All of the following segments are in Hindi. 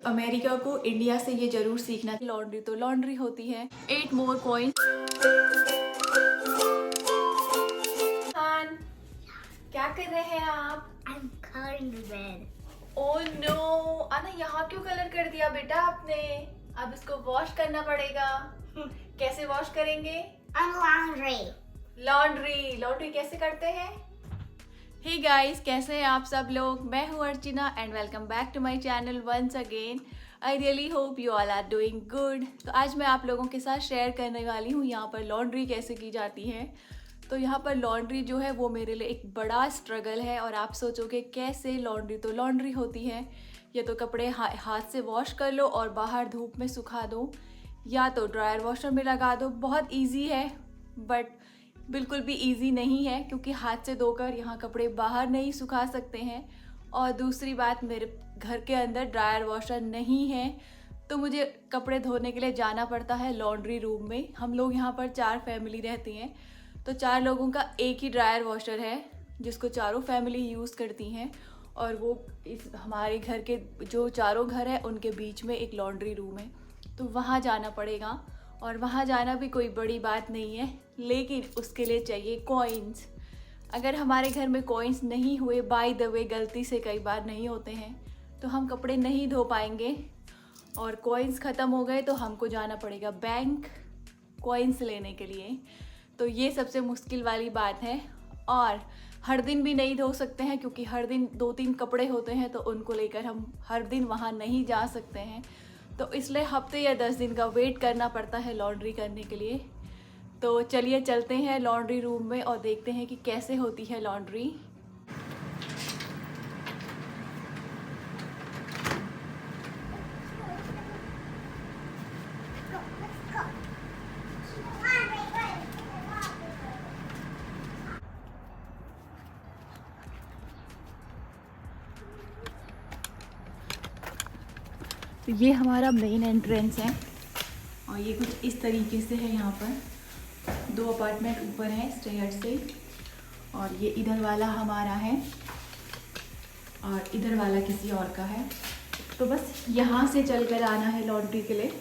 अमेरिका को इंडिया से ये जरूर सीखना। लॉन्ड्री तो लॉन्ड्री होती है। 8 more coins। क्या कर रहे हैं आप? I'm coloring the bed. Oh no, आना यहाँ क्यों कलर कर दिया बेटा आपने? अब इसको वॉश करना पड़ेगा। कैसे वॉश करेंगे? Laundry. लॉन्ड्री कैसे करते हैं? हे गाइस, कैसे हैं आप सब लोग? मैं हूँ Archana and welcome back to my channel once again. I really hope you all are doing good. तो आज मैं आप लोगों के साथ शेयर करने वाली हूँ यहाँ पर लॉन्ड्री कैसे की जाती है। तो यहाँ पर लॉन्ड्री जो है वो मेरे लिए एक बड़ा स्ट्रगल है। और आप सोचोगे कैसे? लॉन्ड्री तो लॉन्ड्री होती है, ये तो कपड़े हाथ से वॉश कर लो और बाहर धूप में सुखा दो, या तो ड्रायर वॉशर में लगा दो। बहुत इजी है, बट बिल्कुल भी इजी नहीं है, क्योंकि हाथ से धोकर यहाँ कपड़े बाहर नहीं सुखा सकते हैं। और दूसरी बात, मेरे घर के अंदर ड्रायर वॉशर नहीं है, तो मुझे कपड़े धोने के लिए जाना पड़ता है लॉन्ड्री रूम में। हम लोग यहाँ पर 4 फैमिली रहती हैं, तो 4 लोगों का एक ही ड्रायर वॉशर है जिसको चारों फैमिली यूज़ करती हैं। और वो हमारे घर के जो चारों घर हैं उनके बीच में एक लॉन्ड्री रूम है, तो वहाँ जाना पड़ेगा। और वहाँ जाना भी कोई बड़ी बात नहीं है, लेकिन उसके लिए चाहिए कॉइन्स। अगर हमारे घर में कॉइन्स नहीं हुए, बाय द वे गलती से कई बार नहीं होते हैं, तो हम कपड़े नहीं धो पाएंगे। और कॉइन्स ख़त्म हो गए तो हमको जाना पड़ेगा बैंक कॉइन्स लेने के लिए। तो ये सबसे मुश्किल वाली बात है। और हर दिन भी नहीं धो सकते हैं, क्योंकि हर दिन 2-3 कपड़े होते हैं, तो उनको लेकर हम हर दिन वहाँ नहीं जा सकते हैं। तो इसलिए हफ्ते या 10 दिन का वेट करना पड़ता है लॉन्ड्री करने के लिए। तो चलिए चलते हैं लॉन्ड्री रूम में और देखते हैं कि कैसे होती है लॉन्ड्री। तो ये हमारा मेन एंट्रेंस है, और ये कुछ इस तरीके से है। यहाँ पर 2 अपार्टमेंट ऊपर हैं स्टेयर से, और ये इधर वाला हमारा है और इधर वाला किसी और का है। तो बस यहाँ से चल कर आना है लॉन्ड्री के लिए,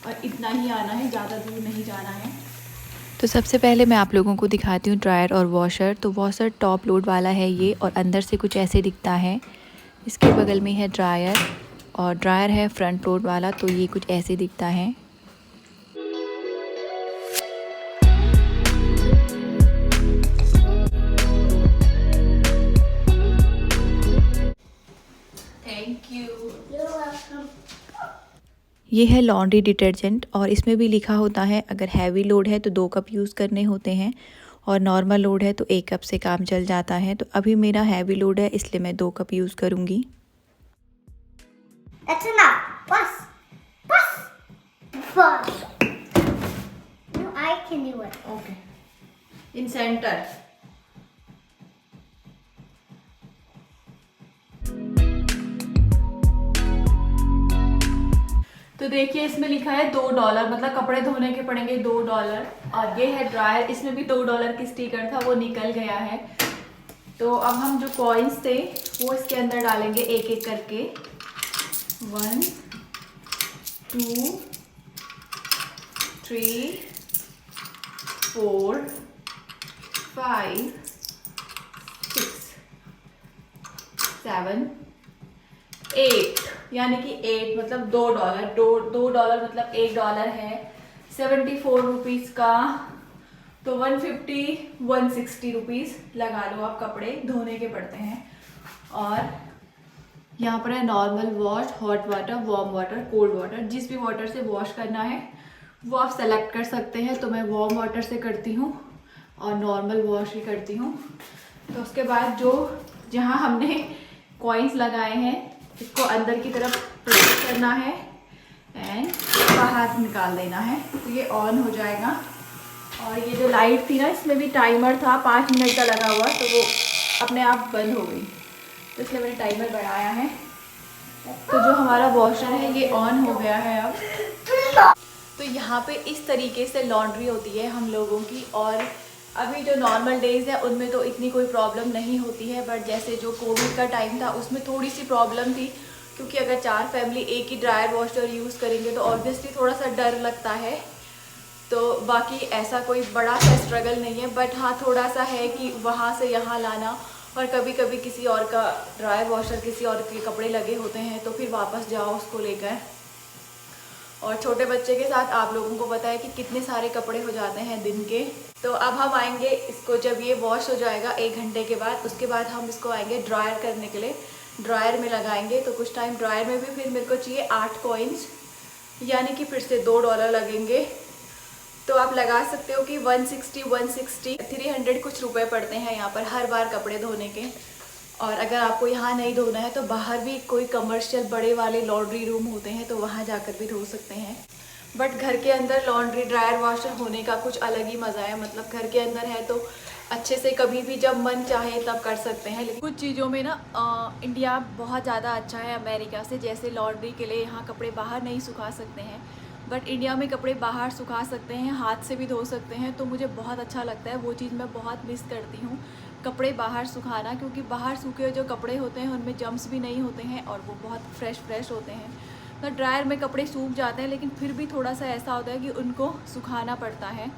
और इतना ही आना है, ज़्यादा दूर नहीं जाना है। तो सबसे पहले मैं आप लोगों को दिखाती हूँ ड्रायर और वॉशर। तो वॉशर टॉप लोड वाला है ये, और अंदर से कुछ ऐसे दिखता है। इसके बगल में है ड्रायर, और ड्रायर है फ्रंट लोड वाला, तो ये कुछ ऐसे दिखता है। Thank you. You're welcome. ये है लॉन्ड्री डिटर्जेंट, और इसमें भी लिखा होता है अगर हैवी लोड है तो 2 कप यूज़ करने होते हैं, और नॉर्मल लोड है तो 1 कप से काम चल जाता है। तो अभी मेरा हैवी लोड है, इसलिए मैं 2 कप यूज़ करूँगी। That's enough. Bus. Bus. Bus. No, I can do it. Okay, in centre. तो देखिए, इसमें लिखा है $2, मतलब कपड़े धोने के पड़ेंगे $2। और ये है ड्रायर, इसमें भी $2 की स्टिकर था, वो निकल गया है। तो अब हम जो कॉइन्स थे वो इसके अंदर डालेंगे एक एक करके। 1 2 3 4 5 6 7 8, यानी कि 8 मतलब $2। $2 मतलब $1 है। 74 रुपीज़ का, तो 150-160 रुपीज़ लगा लो आप, कपड़े धोने के पड़ते हैं। और यहाँ पर है normal wash, hot water, warm water, cold water. जिस भी वाटर से वॉश करना है वो आप सेलेक्ट कर सकते हैं। तो मैं वार्म वाटर से करती हूँ और नॉर्मल वॉश ही करती हूँ। तो उसके बाद जो जहाँ हमने कॉइन्स लगाए हैं, इसको अंदर की तरफ प्रेस करना है एंड बाहर निकाल देना है, तो ये ऑन हो जाएगा। और ये जो लाइट थी ना, इसमें भी टाइमर था 5 मिनट का लगा हुआ, तो वो अपने आप बंद हो गई, तो इसलिए मैंने टाइमर बढ़ाया है। तो जो हमारा वॉशर है ये ऑन हो गया है अब। तो यहाँ पे इस तरीके से लॉन्ड्री होती है हम लोगों की। और अभी जो नॉर्मल डेज़ है उनमें तो इतनी कोई प्रॉब्लम नहीं होती है, बट जैसे जो कोविड का टाइम था उसमें थोड़ी सी प्रॉब्लम थी, क्योंकि अगर 4 फैमिली एक ही ड्रायर वॉशर यूज़ करेंगे तो ऑब्वियसली थोड़ा सा डर लगता है। तो बाकी ऐसा कोई बड़ा सा स्ट्रगल नहीं है, बट हाँ थोड़ा सा है कि वहाँ से यहाँ लाना, और कभी कभी किसी और का ड्रायर वॉशर किसी और के कपड़े लगे होते हैं तो फिर वापस जाओ उसको लेकर। और छोटे बच्चे के साथ आप लोगों को पता है कि कितने सारे कपड़े हो जाते हैं दिन के। तो अब हम आएंगे इसको, जब ये वॉश हो जाएगा 1 घंटे के बाद, उसके बाद हम इसको आएंगे ड्रायर करने के लिए, ड्रायर में लगाएंगे। तो कुछ टाइम ड्रायर में भी फिर मेरे को चाहिए 8 कॉइन्स, यानी कि फिर से $2 लगेंगे। तो आप लगा सकते हो कि 160, 300 कुछ रुपए पड़ते हैं यहाँ पर हर बार कपड़े धोने के। और अगर आपको यहाँ नहीं धोना है तो बाहर भी कोई कमर्शियल बड़े वाले लॉन्ड्री रूम होते हैं तो वहाँ जाकर भी धो सकते हैं। बट घर के अंदर लॉन्ड्री ड्रायर वॉशर होने का कुछ अलग ही मज़ा है। मतलब घर के अंदर है तो अच्छे से कभी भी जब मन चाहे तब कर सकते हैं। लेकिन कुछ चीज़ों में ना इंडिया बहुत ज़्यादा अच्छा है अमेरिका से। जैसे लॉन्ड्री के लिए यहाँ कपड़े बाहर नहीं सुखा सकते हैं, बट इंडिया में कपड़े बाहर सुखा सकते हैं, हाथ से भी धो सकते हैं। तो मुझे बहुत अच्छा लगता है, वो चीज़ मैं बहुत मिस करती हूँ, कपड़े बाहर सुखाना। क्योंकि बाहर सूखे हुए जो कपड़े होते हैं उनमें जम्स भी नहीं होते हैं और वो बहुत फ्रेश होते हैं। तो ड्रायर में कपड़े सूख जाते हैं लेकिन फिर भी थोड़ा सा ऐसा होता है कि उनको सुखाना पड़ता है।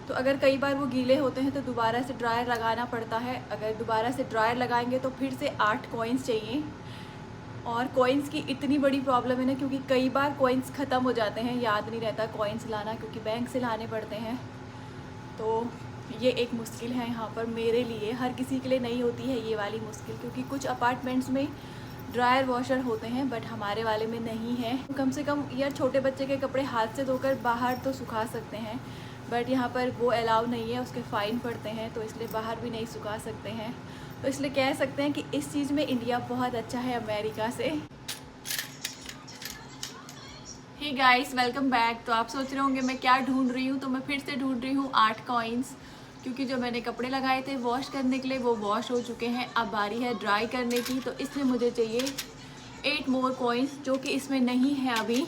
तो अगर कई बार वो गीले होते हैं तो दोबारा से ड्रायर लगाना पड़ता है। अगर दोबारा से ड्रायर लगाएंगे तो फिर से 8 कॉइन्स चाहिए। और कॉइन्स की इतनी बड़ी प्रॉब्लम है ना, क्योंकि कई बार कॉइन्स ख़त्म हो जाते हैं, याद नहीं रहता कॉइन्स लाना, क्योंकि बैंक से लाने पड़ते हैं। तो ये एक मुश्किल है यहाँ पर मेरे लिए, हर किसी के लिए नहीं होती है ये वाली मुश्किल। क्योंकि कुछ अपार्टमेंट्स में ड्रायर वॉशर होते हैं बट हमारे वाले में नहीं है। कम से कम यार छोटे बच्चे के कपड़े हाथ से धोकर बाहर तो सुखा सकते हैं, बट यहाँ पर वो अलाउ नहीं है, उसके फ़ाइन पड़ते हैं, तो इसलिए बाहर भी नहीं सुखा सकते हैं। तो इसलिए कह सकते हैं कि इस चीज़ में इंडिया बहुत अच्छा है अमेरिका से। Hey guys, welcome back. तो आप सोच रहे होंगे मैं क्या ढूंढ रही हूँ, तो मैं फिर से ढूंढ रही हूँ 8 कॉइन्स। क्योंकि जो मैंने कपड़े लगाए थे वॉश करने के लिए वो वॉश हो चुके हैं। अब बारी है ड्राई करने की, तो इसमें मुझे चाहिए 8 मोर कॉइन्स, जो कि इसमें नहीं है अभी।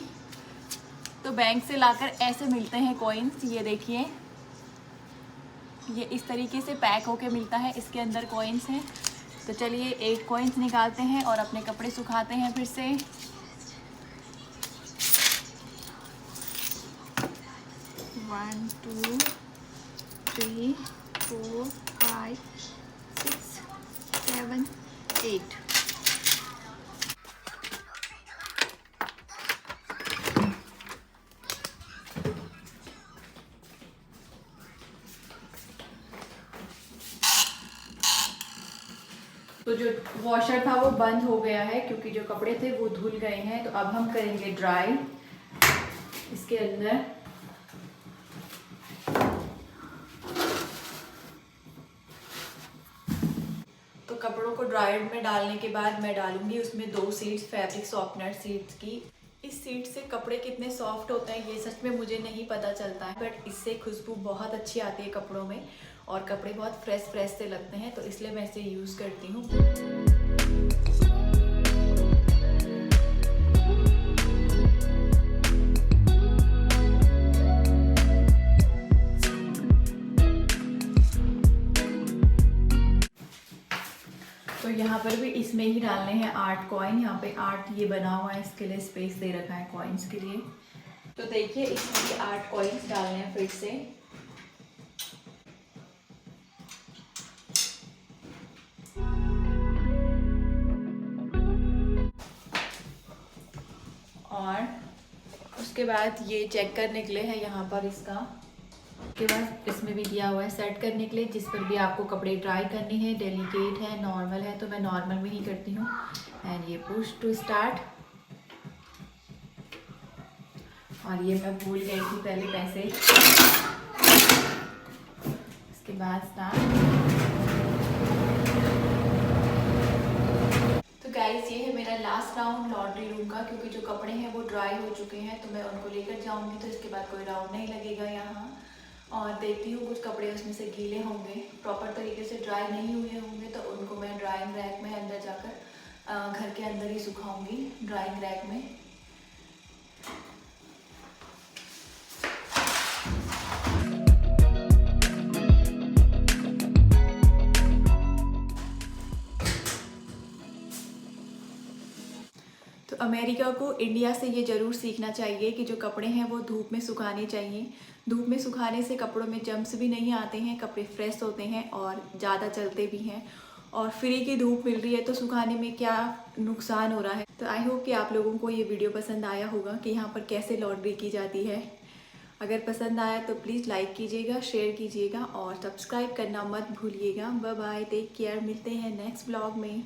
तो बैंक से लाकर ऐसे मिलते हैं कॉइन्स, ये देखिए, ये इस तरीके से पैक होके मिलता है, इसके अंदर कॉइन्स हैं। तो चलिए 8 कॉइन्स निकालते हैं और अपने कपड़े सुखाते हैं फिर से। वन, 2, 3, 4, 5, 6, 7, 8। तो जो वॉशर था वो बंद हो गया है क्योंकि जो कपड़े थे वो धुल गए हैं। तो अब हम करेंगे ड्राई इसके अंदर। तो कपड़ों को ड्रायर में डालने के बाद मैं डालूंगी उसमें 2 सीड्स फैब्रिक सॉफ्टनर सीड्स की। इस सीड से कपड़े कितने सॉफ्ट होते हैं ये सच में मुझे नहीं पता चलता है, बट इससे खुशबू बहुत अच्छी आती है कपड़ों में और कपड़े बहुत फ्रेश से लगते हैं, तो इसलिए मैं इसे यूज़ करती हूँ। तो यहाँ पर भी इसमें ही डालने हैं 8 कॉइन। यहाँ पे 8 ये बना हुआ है, इसके लिए स्पेस दे रखा है कॉइन्स के लिए। तो देखिए इसमें भी 8 कॉइन्स डालने हैं फिर से। और उसके बाद ये चेक करने के लिए है यहाँ पर इसका, उसके बाद इसमें भी दिया हुआ है सेट करने के लिए, जिस पर भी आपको कपड़े ड्राई करने हैं, डेलिकेट है, नॉर्मल है, तो मैं नॉर्मल में ही करती हूँ। एंड ये पुश टू स्टार्ट। और ये मैं भूल गई थी पहले पैसे। इसके बाद स्टार्ट। तो गाइस ये है मेरा लास्ट राउंड लॉन्ड्री रूम का, क्योंकि जो कपड़े हैं वो ड्राई हो चुके हैं तो मैं उनको लेकर जाऊंगी, तो इसके बाद कोई राउंड नहीं लगेगा यहाँ। और देखती हूँ कुछ कपड़े उसमें से गीले होंगे, प्रॉपर तरीके से ड्राई नहीं हुए होंगे, तो उनको मैं ड्राइंग रैक में अंदर जाकर घर के अंदर ही सुखाऊंगी ड्राइंग रैक में। तो अमेरिका को इंडिया से ये ज़रूर सीखना चाहिए कि जो कपड़े हैं वो धूप में सुखाने चाहिए। धूप में सुखाने से कपड़ों में जम्स भी नहीं आते हैं, कपड़े फ्रेश होते हैं और ज़्यादा चलते भी हैं। और फ्री की धूप मिल रही है तो सुखाने में क्या नुकसान हो रहा है। तो आई होप कि आप लोगों को ये वीडियो पसंद आया होगा कि यहाँ पर कैसे लॉन्ड्री की जाती है। अगर पसंद आया तो प्लीज़ लाइक कीजिएगा, शेयर कीजिएगा और सब्सक्राइब करना मत भूलिएगा। बाय बाय, टेक केयर, मिलते हैं नेक्स्ट ब्लॉग में।